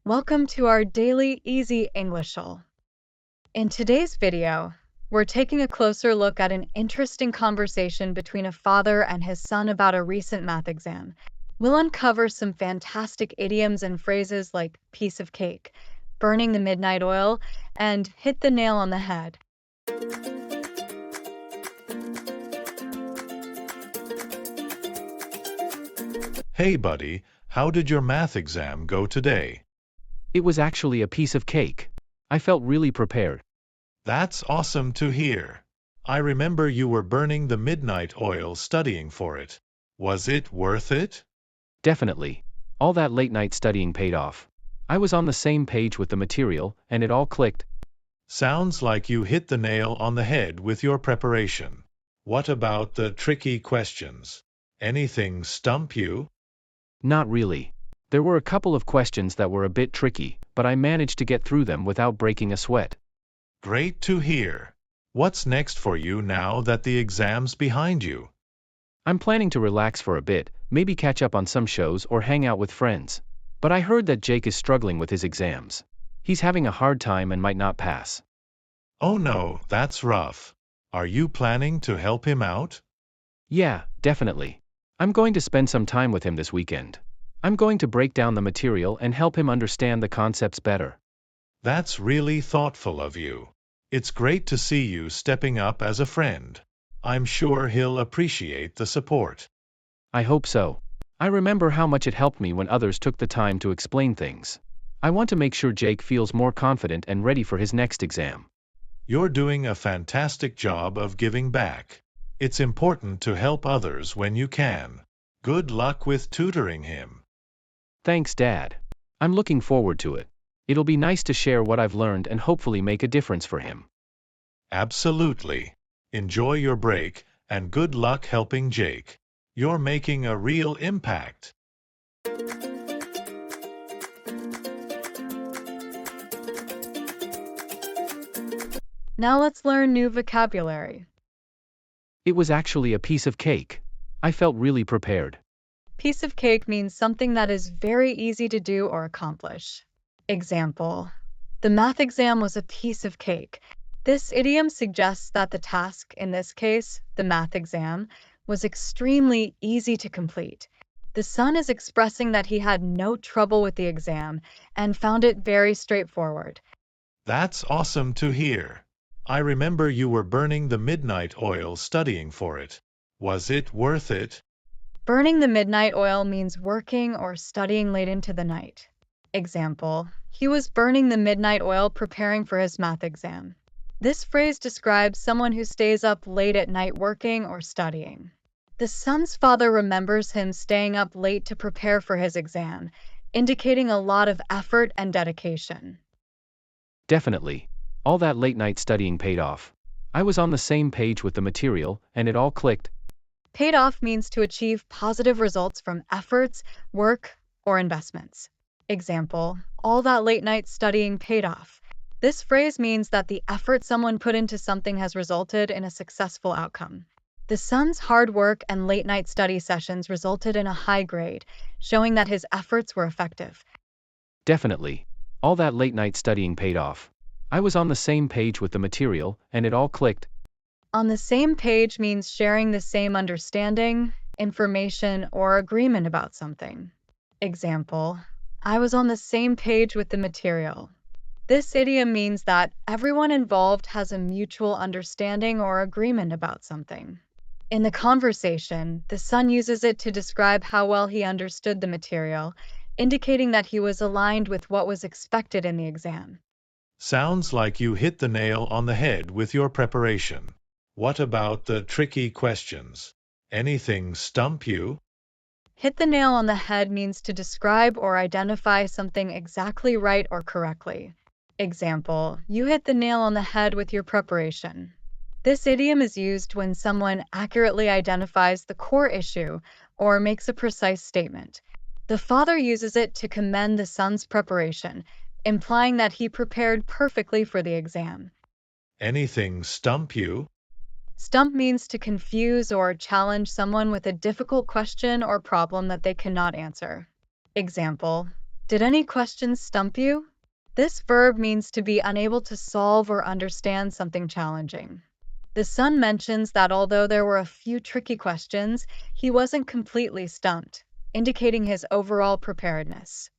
Welcome to our daily easy Englishal. In today's video, we're taking a closer look at an interesting conversation between a father and his son about a recent math exam. We'll uncover some fantastic idioms and phrases like piece of cake, burning the midnight oil, and hit the nail on the head. Hey buddy, how did your math exam go today? It was actually a piece of cake. I felt really prepared. That's awesome to hear. I remember you were burning the midnight oil studying for it. Was it worth it? Definitely. All that late night studying paid off. I was on the same page with the material, and it all clicked. Sounds like you hit the nail on the head with your preparation. What about the tricky questions? Anything stump you? Not really. There were a couple of questions that were a bit tricky, but I managed to get through them without breaking a sweat. Great to hear. What's next for you now that the exam's behind you? I'm planning to relax for a bit, maybe catch up on some shows or hang out with friends. But I heard that Jake is struggling with his exams. He's having a hard time and might not pass. Oh no, that's rough. Are you planning to help him out? Yeah, definitely. I'm going to spend some time with him this weekend. I'm going to break down the material and help him understand the concepts better. That's really thoughtful of you. It's great to see you stepping up as a friend. I'm sure he'll appreciate the support. I hope so. I remember how much it helped me when others took the time to explain things. I want to make sure Jake feels more confident and ready for his next exam. You're doing a fantastic job of giving back. It's important to help others when you can. Good luck with tutoring him. Thanks, Dad. I'm looking forward to it. It'll be nice to share what I've learned and hopefully make a difference for him. Absolutely. Enjoy your break, and good luck helping Jake. You're making a real impact. Now let's learn new vocabulary. It was actually a piece of cake. I felt really prepared. Piece of cake means something that is very easy to do or accomplish. Example: the math exam was a piece of cake. This idiom suggests that the task, in this case, the math exam, was extremely easy to complete. The son is expressing that he had no trouble with the exam and found it very straightforward. That's awesome to hear. I remember you were burning the midnight oil studying for it. Was it worth it? Burning the midnight oil means working or studying late into the night. Example: he was burning the midnight oil preparing for his math exam. This phrase describes someone who stays up late at night working or studying. The son's father remembers him staying up late to prepare for his exam, indicating a lot of effort and dedication. Definitely. All that late night studying paid off. I was on the same page with the material, and it all clicked. Paid off means to achieve positive results from efforts, work, or investments. Example: all that late night studying paid off. This phrase means that the effort someone put into something has resulted in a successful outcome. The son's hard work and late night study sessions resulted in a high grade, showing that his efforts were effective. Definitely. All that late night studying paid off. I was on the same page with the material, and it all clicked. On the same page means sharing the same understanding, information, or agreement about something. Example: I was on the same page with the material. This idiom means that everyone involved has a mutual understanding or agreement about something. In the conversation, the son uses it to describe how well he understood the material, indicating that he was aligned with what was expected in the exam. Sounds like you hit the nail on the head with your preparation. What about the tricky questions? Anything stump you? Hit the nail on the head means to describe or identify something exactly right or correctly. Example: you hit the nail on the head with your preparation. This idiom is used when someone accurately identifies the core issue or makes a precise statement. The father uses it to commend the son's preparation, implying that he prepared perfectly for the exam. Anything stump you? Stump means to confuse or challenge someone with a difficult question or problem that they cannot answer. Example: Did any questions stump you? This verb means to be unable to solve or understand something challenging. The son mentions that although there were a few tricky questions, he wasn't completely stumped, indicating his overall preparedness.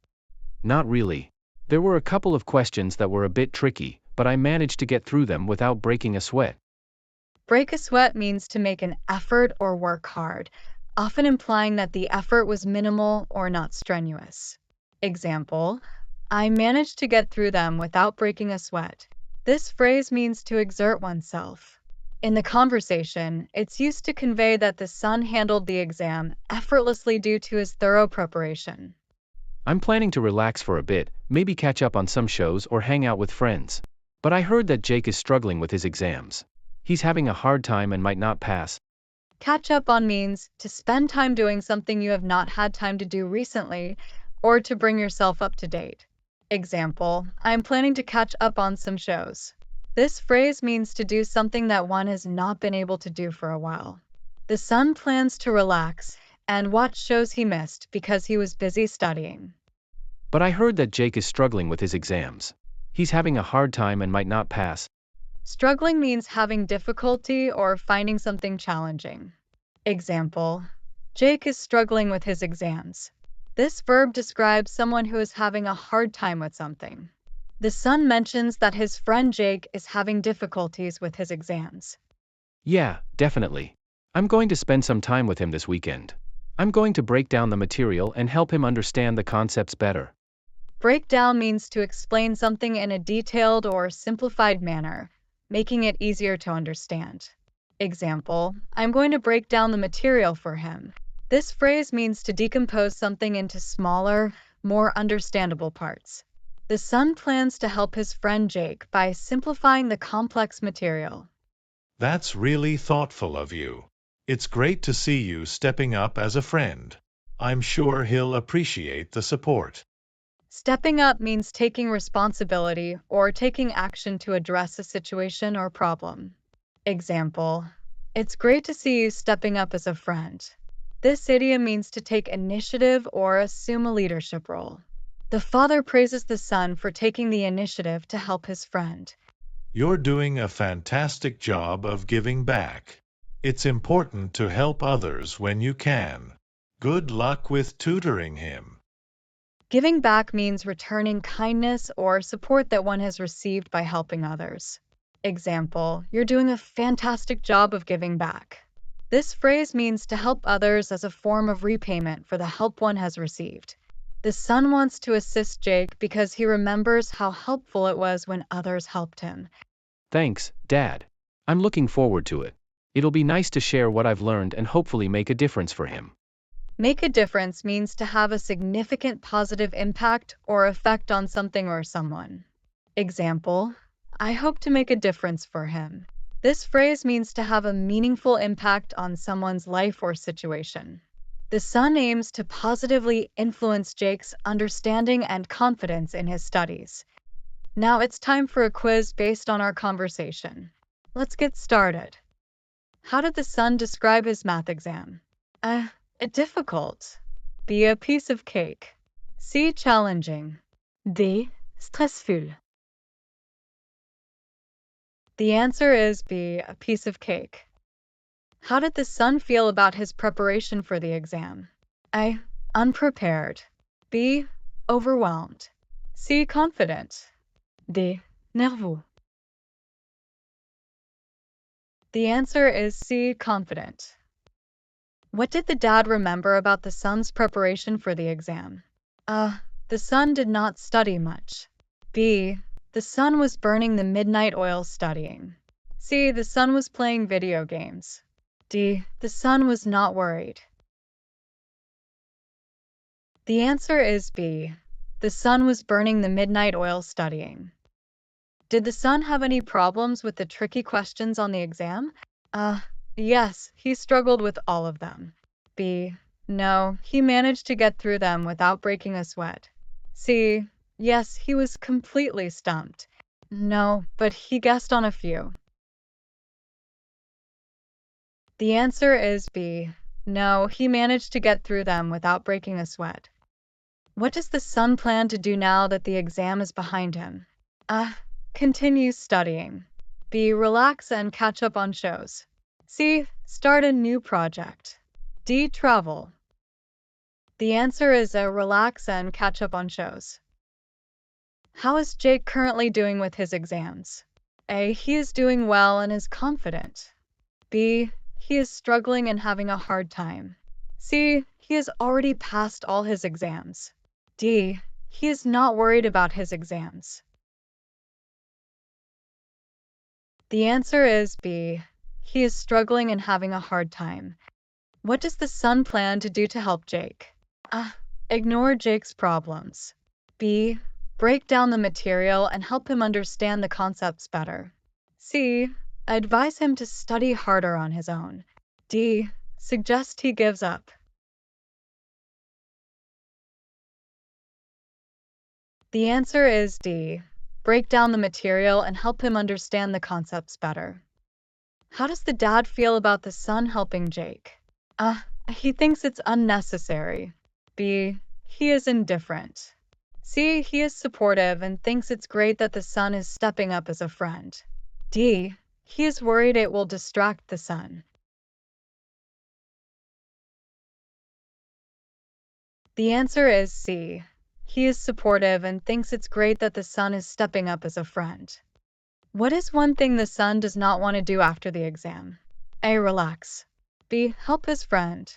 Not really. There were a couple of questions that were a bit tricky, but I managed to get through them without breaking a sweat. Break a sweat means to make an effort or work hard, often implying that the effort was minimal or not strenuous. Example, I managed to get through them without breaking a sweat. This phrase means to exert oneself. In the conversation, it's used to convey that the son handled the exam effortlessly due to his thorough preparation. I'm planning to relax for a bit, maybe catch up on some shows or hang out with friends. But I heard that Jake is struggling with his exams. He's having a hard time and might not pass. Catch up on means to spend time doing something you have not had time to do recently, or to bring yourself up to date. Example, I'm planning to catch up on some shows. This phrase means to do something that one has not been able to do for a while. The son plans to relax and watch shows he missed because he was busy studying. But I heard that Jake is struggling with his exams. He's having a hard time and might not pass. Struggling means having difficulty or finding something challenging. Example, Jake is struggling with his exams. This verb describes someone who is having a hard time with something. The son mentions that his friend Jake is having difficulties with his exams. Yeah, definitely. I'm going to spend some time with him this weekend. I'm going to break down the material and help him understand the concepts better. Break down means to explain something in a detailed or simplified manner, making it easier to understand. Example, I'm going to break down the material for him. This phrase means to decompose something into smaller, more understandable parts. The son plans to help his friend Jake by simplifying the complex material. That's really thoughtful of you. It's great to see you stepping up as a friend. I'm sure he'll appreciate the support. Stepping up means taking responsibility or taking action to address a situation or problem. Example, it's great to see you stepping up as a friend. This idiom means to take initiative or assume a leadership role. The father praises the son for taking the initiative to help his friend. You're doing a fantastic job of giving back. It's important to help others when you can. Good luck with tutoring him. Giving back means returning kindness or support that one has received by helping others. Example, you're doing a fantastic job of giving back. This phrase means to help others as a form of repayment for the help one has received. The son wants to assist Jake because he remembers how helpful it was when others helped him. Thanks, Dad. I'm looking forward to it. It'll be nice to share what I've learned and hopefully make a difference for him. Make a difference means to have a significant positive impact or effect on something or someone. Example, I hope to make a difference for him. This phrase means to have a meaningful impact on someone's life or situation. The son aims to positively influence Jake's understanding and confidence in his studies. Now it's time for a quiz based on our conversation. Let's get started. How did the son describe his math exam? Difficult. B, a piece of cake. C, challenging. D, stressful. The answer is B, a piece of cake. How did the son feel about his preparation for the exam? A, unprepared. B, overwhelmed. C, confident. D, nerveux. The answer is C, confident. What did the dad remember about the son's preparation for the exam? The son did not study much. B, the son was burning the midnight oil studying. C, the son was playing video games. D, the son was not worried. The answer is B, the son was burning the midnight oil studying. Did the son have any problems with the tricky questions on the exam? Yes, he struggled with all of them. B, no, he managed to get through them without breaking a sweat. C, yes, he was completely stumped. No, but he guessed on a few. The answer is B, no, he managed to get through them without breaking a sweat. What does the son plan to do now that the exam is behind him? A. Continue studying. B. Relax and catch up on shows. C. Start a new project. D. Travel. The answer is A. Relax and catch up on shows. How is Jake currently doing with his exams? A. He is doing well and is confident. B. He is struggling and having a hard time. C. He has already passed all his exams. D. He is not worried about his exams. The answer is B. He is struggling and having a hard time. What does the son plan to do to help Jake? A. Ignore Jake's problems. B. Break down the material and help him understand the concepts better. C. Advise him to study harder on his own. D. Suggest he gives up. The answer is D. Break down the material and help him understand the concepts better. How does the dad feel about the son helping Jake? A. He thinks it's unnecessary. B. He is indifferent. C. He is supportive and thinks it's great that the son is stepping up as a friend. D. He is worried it will distract the son. The answer is C. He is supportive and thinks it's great that the son is stepping up as a friend. What is one thing the son does not want to do after the exam? A. Relax. B. Help his friend.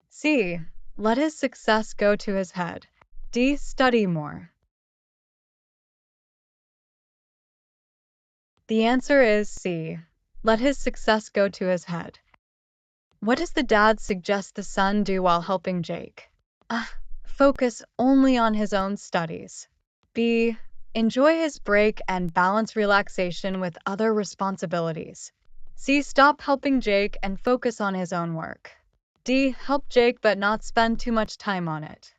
C. Let his success go to his head. D. Study more. The answer is C. Let his success go to his head. What does the dad suggest the son do while helping Jake? A. Focus only on his own studies. B. Enjoy his break and balance relaxation with other responsibilities. C. Stop helping Jake and focus on his own work. D. Help Jake but not spend too much time on it.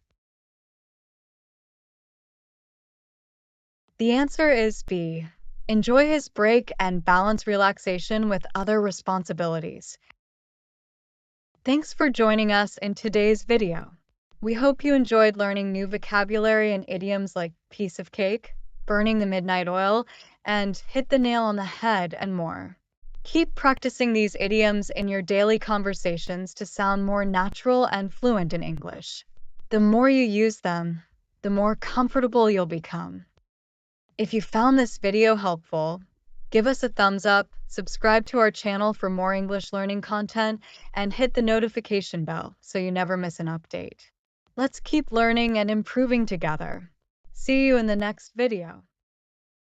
The answer is B. Enjoy his break and balance relaxation with other responsibilities. Thanks for joining us in today's video. We hope you enjoyed learning new vocabulary and idioms like piece of cake, burning the midnight oil, and hit the nail on the head, and more. Keep practicing these idioms in your daily conversations to sound more natural and fluent in English. The more you use them, the more comfortable you'll become. If you found this video helpful, give us a thumbs up, subscribe to our channel for more English learning content, and hit the notification bell so you never miss an update. Let's keep learning and improving together. See you in the next video.